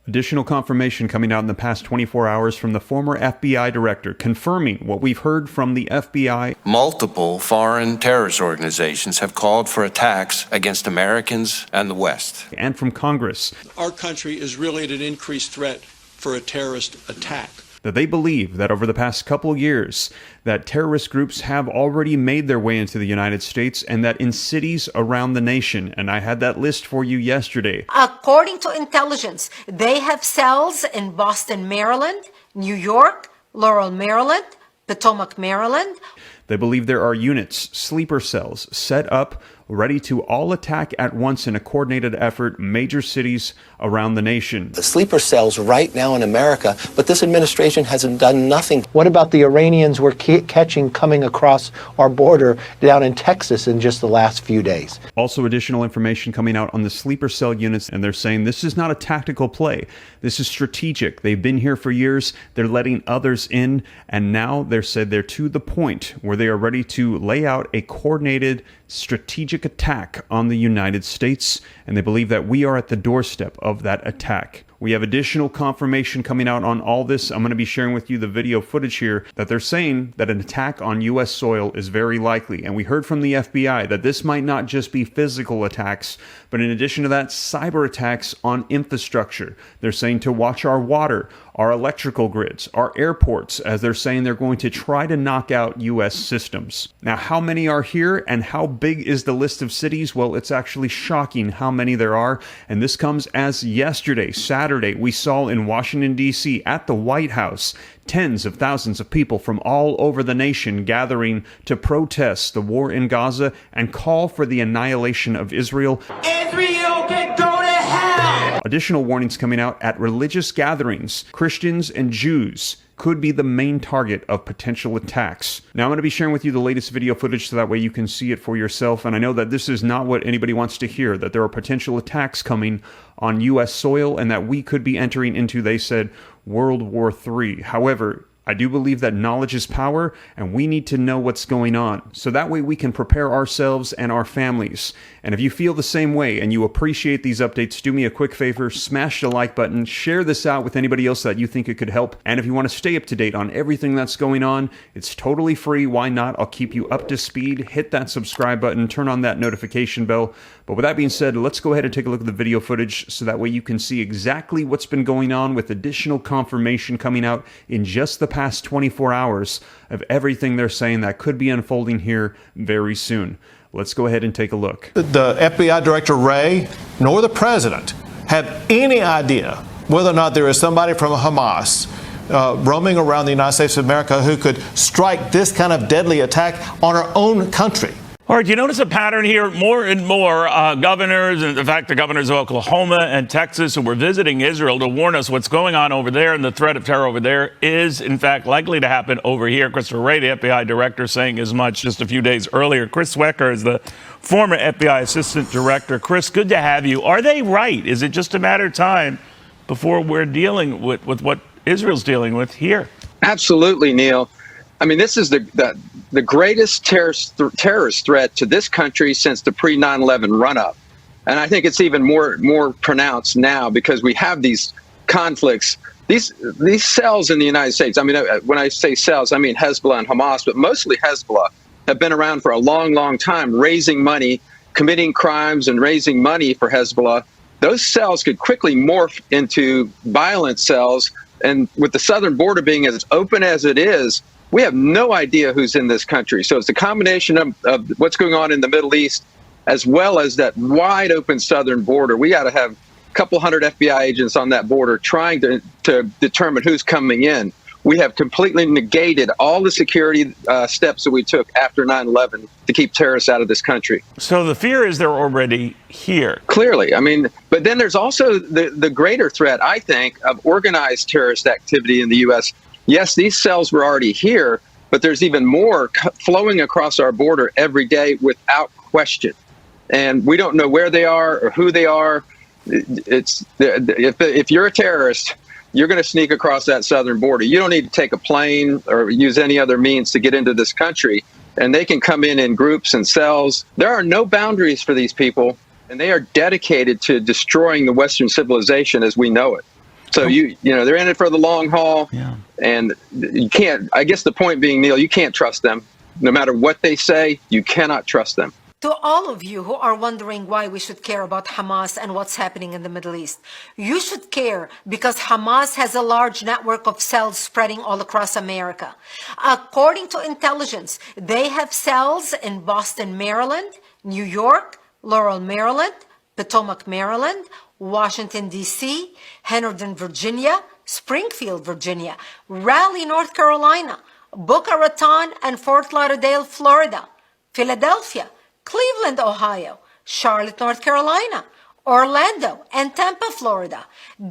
Additional confirmation coming out in the past 24 hours from the former FBI director, confirming what we've heard from the FBI. Multiple foreign terrorist organizations have called for attacks against Americans and the West. And from Congress. Our country is really at an increased threat for a terrorist attack. That they believe that over the past couple of years, that terrorist groups have already made their way into the United States, and that in cities around the nation, and I had that list for you yesterday. According to intelligence, they have cells in Boston, Maryland, New York, Laurel, Maryland, Potomac, Maryland. They believe there are units, sleeper cells, set up, ready to all attack at once in a coordinated effort, major cities around the nation. The sleeper cells right now in America, but this administration hasn't done nothing. What about the Iranians we're catching coming across our border down in Texas in just the last few days? Also additional information coming out on the sleeper cell units, and they're saying this is not a tactical play. This is strategic. They've been here for years. They're letting others in, and now they're to the point where they are ready to lay out a coordinated strategic attack on the United States, and they believe that we are at the doorstep of that attack. We have additional confirmation coming out on all this. I'm going to be sharing with you the video footage here that they're saying that an attack on U.S. soil is very likely. And we heard from the FBI that this might not just be physical attacks, but in addition to that, cyber attacks on infrastructure. They're saying to watch our water, our electrical grids, our airports, as they're saying they're going to try to knock out U.S. systems. Now, how many are here and how big is the list of cities? Well, it's actually shocking how many there are. And this comes as yesterday, Saturday, we saw in Washington, D.C. at the White House, tens of thousands of people from all over the nation gathering to protest the war in Gaza and call for the annihilation of Israel. Israel can go to hell! Additional warnings coming out at religious gatherings. Christians and Jews could be the main target of potential attacks. Now I'm going to be sharing with you the latest video footage so that way you can see it for yourself. And I know that this is not what anybody wants to hear, that there are potential attacks coming on U.S. soil and that we could be entering into, they said, World War III. However, I do believe that knowledge is power, and we need to know what's going on, so that way we can prepare ourselves and our families. And if you feel the same way and you appreciate these updates, do me a quick favor, smash the like button, share this out with anybody else that you think it could help. And if you want to stay up to date on everything that's going on, it's totally free. Why not? I'll keep you up to speed. Hit that subscribe button, turn on that notification bell. But with that being said, let's go ahead and take a look at the video footage so that way you can see exactly what's been going on, with additional confirmation coming out in just the past 24 hours of everything they're saying that could be unfolding here very soon. Let's go ahead and take a look. The FBI Director Wray nor the President have any idea whether or not there is somebody from Hamas roaming around the United States of America who could strike this kind of deadly attack on our own country. All right, do you notice a pattern here? More and more governors, and in fact, the governors of Oklahoma and Texas who were visiting Israel to warn us what's going on over there, and the threat of terror over there is, in fact, likely to happen over here. Christopher Wray, the FBI director, saying as much just a few days earlier. Chris Swecker is the former FBI assistant director. Chris, good to have you. Are they right? Is it just a matter of time before we're dealing with what Israel's dealing with here? Absolutely, Neil. I mean, this is the greatest terrorist threat to this country since the pre-9/11 run-up. And I think it's even more pronounced now because we have these conflicts, these cells in the United States. I mean, when I say cells, I mean Hezbollah and Hamas, but mostly Hezbollah have been around for a long, long time, raising money, committing crimes and raising money for Hezbollah. Those cells could quickly morph into violent cells. And with the southern border being as open as it is, we have no idea who's in this country. So it's a combination of what's going on in the Middle East, as well as that wide open southern border. We got to have a couple hundred FBI agents on that border trying to determine who's coming in. We have completely negated all the security steps that we took after 9/11 to keep terrorists out of this country. So the fear is they're already here. Clearly. I mean, but then there's also the greater threat, I think, of organized terrorist activity in the U.S. Yes, these cells were already here, but there's even more flowing across our border every day without question. And we don't know where they are or who they are. If you're a terrorist, you're going to sneak across that southern border. You don't need to take a plane or use any other means to get into this country. And they can come in groups and cells. There are no boundaries for these people, and they are dedicated to destroying the Western civilization as we know it. So you know they're in it for the long haul, Yeah. and you can't. I guess the point being, Neil, you can't trust them. No matter what they say, you cannot trust them. To all of you who are wondering why we should care about Hamas and what's happening in the Middle East, you should care because Hamas has a large network of cells spreading all across America. According to intelligence, they have cells in Boston, Maryland, New York, Laurel, Maryland, Potomac, Maryland, Washington, D.C., Henderson, Virginia, Springfield, Virginia, Raleigh, North Carolina, Boca Raton and Fort Lauderdale, Florida, Philadelphia, Cleveland, Ohio, Charlotte, North Carolina, Orlando and Tampa, Florida,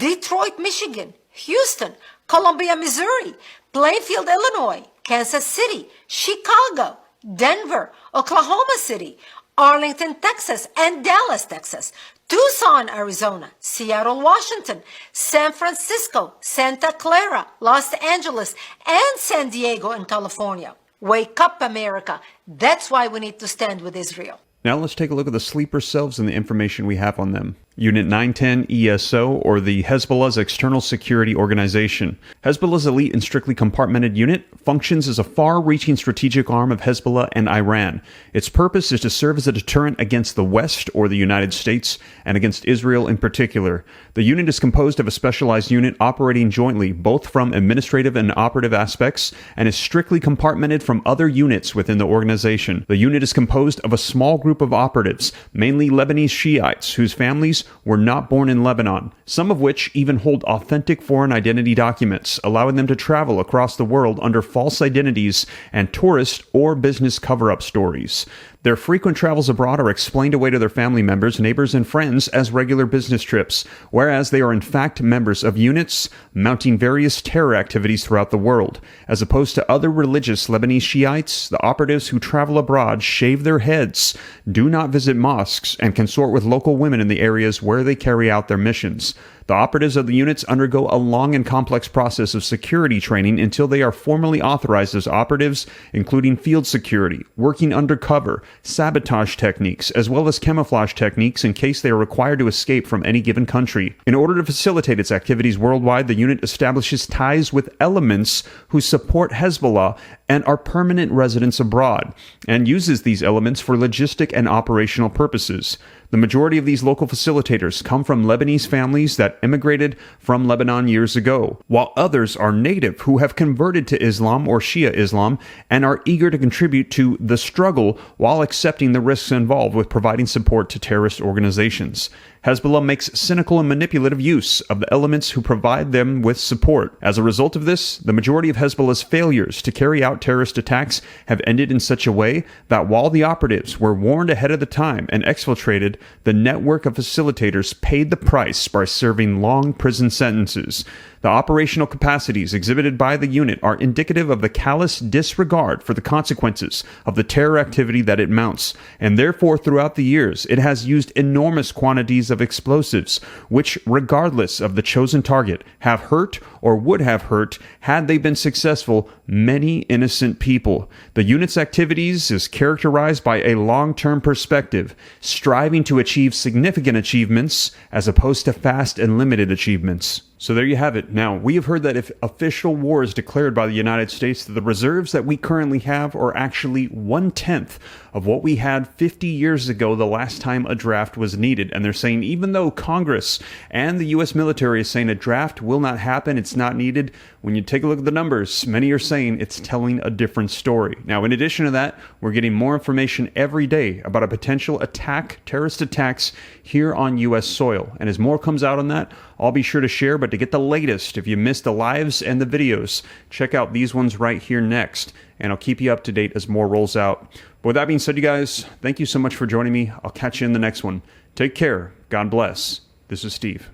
Detroit, Michigan, Houston, Columbia, Missouri, Plainfield, Illinois, Kansas City, Chicago, Denver, Oklahoma City, Arlington, Texas, and Dallas, Texas, Tucson, Arizona, Seattle, Washington, San Francisco, Santa Clara, Los Angeles, and San Diego in California. Wake up, America. That's why we need to stand with Israel. Now let's take a look at the sleeper cells and the information we have on them. Unit 910 ESO, or the Hezbollah's External Security Organization. Hezbollah's elite and strictly compartmented unit functions as a far-reaching strategic arm of Hezbollah and Iran. Its purpose is to serve as a deterrent against the West, or the United States, and against Israel in particular. The unit is composed of a specialized unit operating jointly, both from administrative and operative aspects, and is strictly compartmented from other units within the organization. The unit is composed of a small group of operatives, mainly Lebanese Shiites, whose families were not born in Lebanon, some of which even hold authentic foreign identity documents, allowing them to travel across the world under false identities and tourist or business cover-up stories. Their frequent travels abroad are explained away to their family members, neighbors, and friends as regular business trips, whereas they are in fact members of units mounting various terror activities throughout the world. As opposed to other religious Lebanese Shiites, the operatives who travel abroad shave their heads, do not visit mosques, and consort with local women in the areas where they carry out their missions. The operatives of the units undergo a long and complex process of security training until they are formally authorized as operatives, including field security, working undercover, sabotage techniques, as well as camouflage techniques in case they are required to escape from any given country. In order to facilitate its activities worldwide, the unit establishes ties with elements who support Hezbollah and are permanent residents abroad, and uses these elements for logistic and operational purposes. The majority of these local facilitators come from Lebanese families that immigrated from Lebanon years ago, while others are native who have converted to Islam or Shia Islam and are eager to contribute to the struggle while accepting the risks involved with providing support to terrorist organizations. Hezbollah makes cynical and manipulative use of the elements who provide them with support. As a result of this, the majority of Hezbollah's failures to carry out terrorist attacks have ended in such a way that while the operatives were warned ahead of the time and exfiltrated, the network of facilitators paid the price by serving long prison sentences. The operational capacities exhibited by the unit are indicative of the callous disregard for the consequences of the terror activity that it mounts, and therefore throughout the years it has used enormous quantities of explosives, which, regardless of the chosen target, have hurt or would have hurt, had they been successful, many innocent people. The unit's activities is characterized by a long-term perspective, striving to achieve significant achievements as opposed to fast and limited achievements. So there you have it. Now, we have heard that if official war is declared by the United States, the reserves that we currently have are actually 1/10 of what we had 50 years ago the last time a draft was needed. And they're saying even though Congress and the U.S. military is saying a draft will not happen, it's not needed, when you take a look at the numbers, many are saying it's telling a different story. Now, in addition to that, we're getting more information every day about a potential attack, terrorist attacks here on U.S. soil. And as more comes out on that, I'll be sure to share, but to get the latest, if you missed the lives and the videos, check out these ones right here next, and I'll keep you up to date as more rolls out. But with that being said, you guys, thank you so much for joining me. I'll catch you in the next one. Take care. God bless. This is Steve.